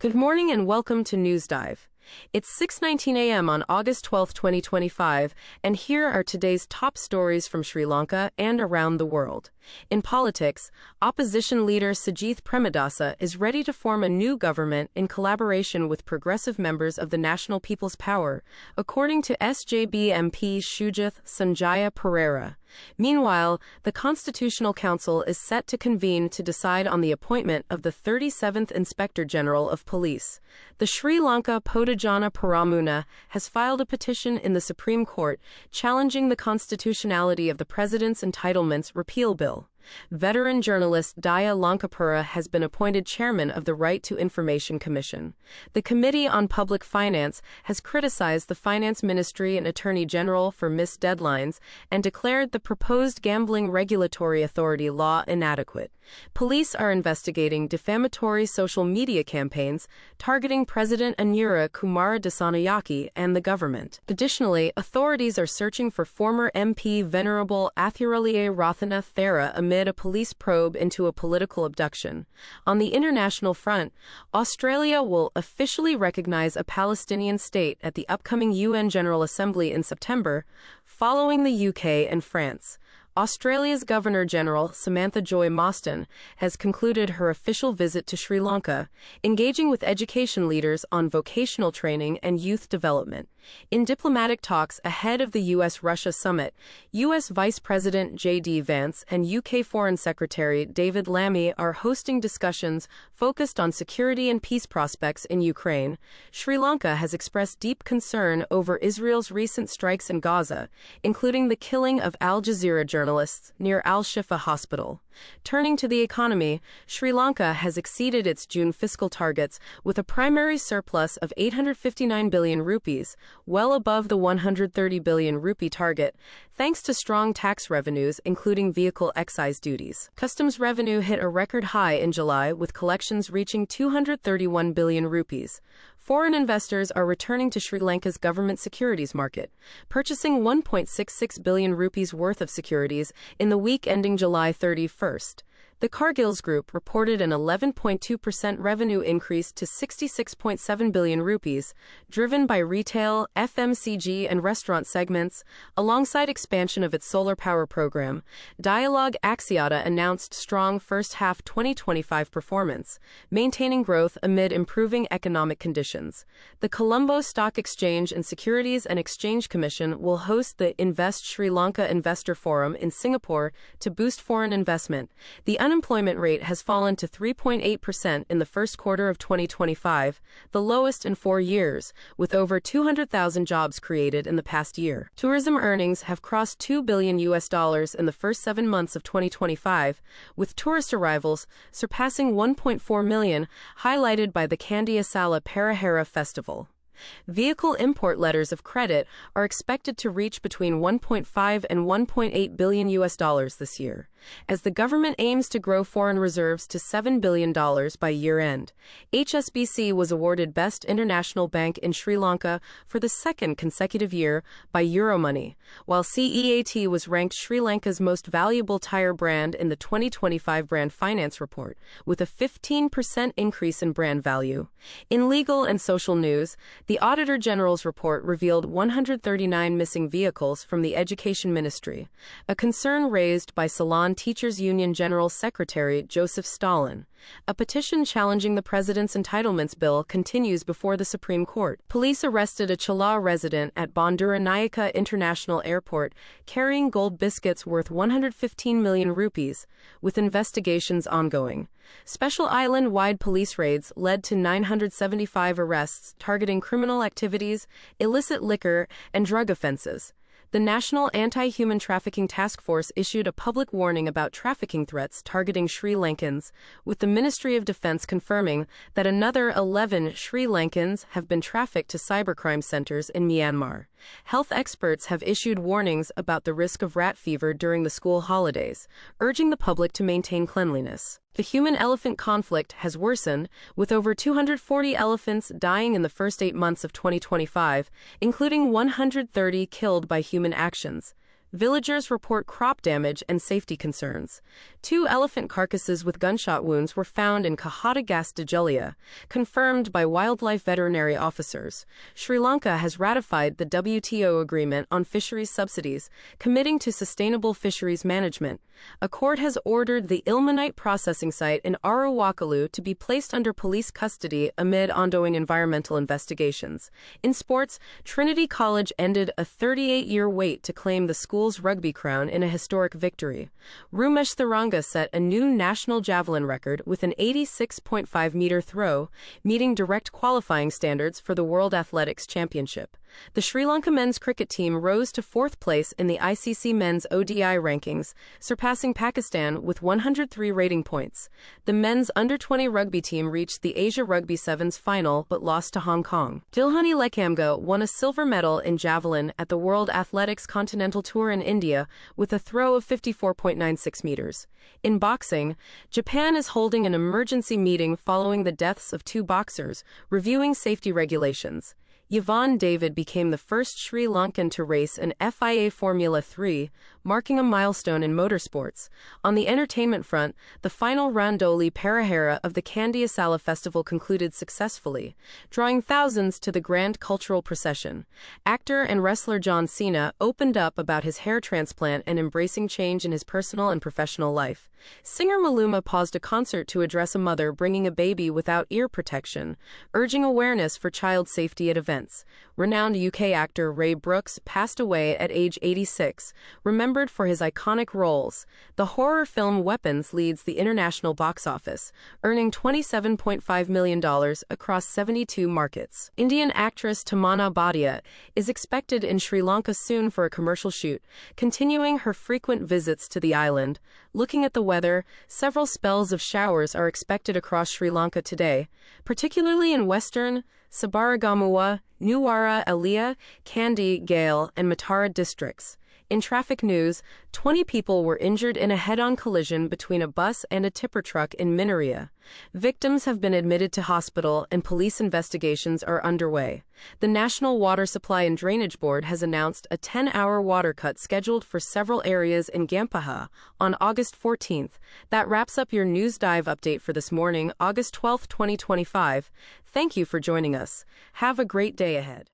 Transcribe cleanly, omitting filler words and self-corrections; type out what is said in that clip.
Good morning and welcome to NewsDive. It's 6:19 a.m. on August 12, 2025, and here are today's top stories from Sri Lanka and around the world. In politics, opposition leader Sajith Premadasa is ready to form a new government in collaboration with progressive members of the National People's Power, according to SJB MP Shujath Sanjaya Pereira. Meanwhile, the Constitutional Council is set to convene to decide on the appointment of the 37th Inspector General of Police. The Sri Lanka Podajana Paramuna has filed a petition in the Supreme Court challenging the constitutionality of the President's Entitlements Repeal Bill. Veteran journalist Daya Lankapura has been appointed chairman of the Right to Information Commission. The Committee on Public Finance has criticized the Finance Ministry and Attorney General for missed deadlines and declared the proposed Gambling Regulatory Authority law inadequate. Police are investigating defamatory social media campaigns targeting President Anura Kumara Dissanayake and the government. Additionally, authorities are searching for former MP Venerable Athiralia Rathana Thera amid a police probe into a political abduction. On the international front, Australia will officially recognize a Palestinian state at the upcoming UN General Assembly in September, following the UK and France. Australia's Governor-General, Samantha Joy Mostyn, has concluded her official visit to Sri Lanka, engaging with education leaders on vocational training and youth development. In diplomatic talks ahead of the U.S.-Russia summit, U.S. Vice President J.D. Vance and UK Foreign Secretary David Lammy are hosting discussions focused on security and peace prospects in Ukraine. Sri Lanka has expressed deep concern over Israel's recent strikes in Gaza, including the killing of Al Jazeera journalists near Al-Shifa Hospital. Turning to the economy, Sri Lanka has exceeded its June fiscal targets with a primary surplus of 859 billion rupees, well above the 130 billion rupee target, thanks to strong tax revenues, including vehicle excise duties. Customs revenue hit a record high in July, with collections reaching 231 billion rupees. Foreign investors are returning to Sri Lanka's government securities market, purchasing 1.66 billion rupees worth of securities in the week ending July 31st. The Cargills Group reported an 11.2% revenue increase to 66.7 billion rupees, driven by retail, FMCG and restaurant segments, alongside expansion of its solar power program. Dialogue Axiata announced strong first-half 2025 performance, maintaining growth amid improving economic conditions. The Colombo Stock Exchange and Securities and Exchange Commission will host the Invest Sri Lanka Investor Forum in Singapore to boost foreign investment. The unemployment rate has fallen to 3.8% in the first quarter of 2025, the lowest in 4 years, with over 200,000 jobs created in the past year. Tourism earnings have crossed $2 billion in the first 7 months of 2025, with tourist arrivals surpassing 1.4 million, highlighted by the Kandiasala Perahera Festival. Vehicle import letters of credit are expected to reach between 1.5 and 1.8 billion this year, as the government aims to grow foreign reserves to $7 billion by year-end. HSBC was awarded Best International Bank in Sri Lanka for the second consecutive year by Euromoney, while CEAT was ranked Sri Lanka's most valuable tire brand in the 2025 Brand Finance Report, with a 15% increase in brand value. In legal and social news, the Auditor General's report revealed 139 missing vehicles from the Education Ministry, a concern raised by Ceylon Teachers Union General Secretary Joseph Stalin. A petition challenging the President's Entitlements Bill continues before the Supreme Court. Police arrested a Chala resident at Bandaranaike International Airport carrying gold biscuits worth 115 million rupees, with investigations ongoing. Special island-wide police raids led to 975 arrests targeting criminal activities, illicit liquor, and drug offenses. The National Anti-Human Trafficking Task Force issued a public warning about trafficking threats targeting Sri Lankans, with the Ministry of Defense confirming that another 11 Sri Lankans have been trafficked to cybercrime centers in Myanmar. Health experts have issued warnings about the risk of rat fever during the school holidays, urging the public to maintain cleanliness. The human-elephant conflict has worsened, with over 240 elephants dying in the first 8 months of 2025, including 130 killed by human actions. Villagers report crop damage and safety concerns. 2 elephant carcasses with gunshot wounds were found in Kahatagas Dajulia, confirmed by wildlife veterinary officers. Sri Lanka has ratified the WTO agreement on fisheries subsidies, committing to sustainable fisheries management. A court has ordered the ilmenite processing site in Aruwakalu to be placed under police custody amid ongoing environmental investigations. In sports, Trinity College ended a 38-year wait to claim the school's rugby crown in a historic victory. Rumesh Tharanga set a new national javelin record with an 86.5-meter throw, meeting direct qualifying standards for the World Athletics Championship. The Sri Lanka men's cricket team rose to 4th place in the ICC men's ODI rankings, surpassing Pakistan with 103 rating points. The men's under-20 rugby team reached the Asia Rugby Sevens final but lost to Hong Kong. Dilhani Lekamga won a silver medal in javelin at the World Athletics Continental Tour in India with a throw of 54.96 meters. In boxing, Japan is holding an emergency meeting following the deaths of 2 boxers, reviewing safety regulations. Yvonne David became the first Sri Lankan to race an FIA Formula 3, marking a milestone in motorsports. On the entertainment front, the final Randoli Perahera of the Kandiasala Festival concluded successfully, drawing thousands to the grand cultural procession. Actor and wrestler John Cena opened up about his hair transplant and embracing change in his personal and professional life. Singer Maluma paused a concert to address a mother bringing a baby without ear protection, urging awareness for child safety at events. Renowned UK actor Ray Brooks passed away at age 86, remembered for his iconic roles. The horror film Weapons leads the international box office, earning $27.5 million across 72 markets. Indian actress Tamanna Bhatia is expected in Sri Lanka soon for a commercial shoot, continuing her frequent visits to the island. Looking at the weather, several spells of showers are expected across Sri Lanka today, particularly in western Sabaragamuwa, Nuwara Eliya, Kandy, Gale, and Matara districts. In traffic news, 20 people were injured in a head-on collision between a bus and a tipper truck in Minaria. Victims have been admitted to hospital and police investigations are underway. The National Water Supply and Drainage Board has announced a 10-hour water cut scheduled for several areas in Gampaha on August 14th. That wraps up your NewsDive update for this morning, August 12, 2025. Thank you for joining us. Have a great day ahead.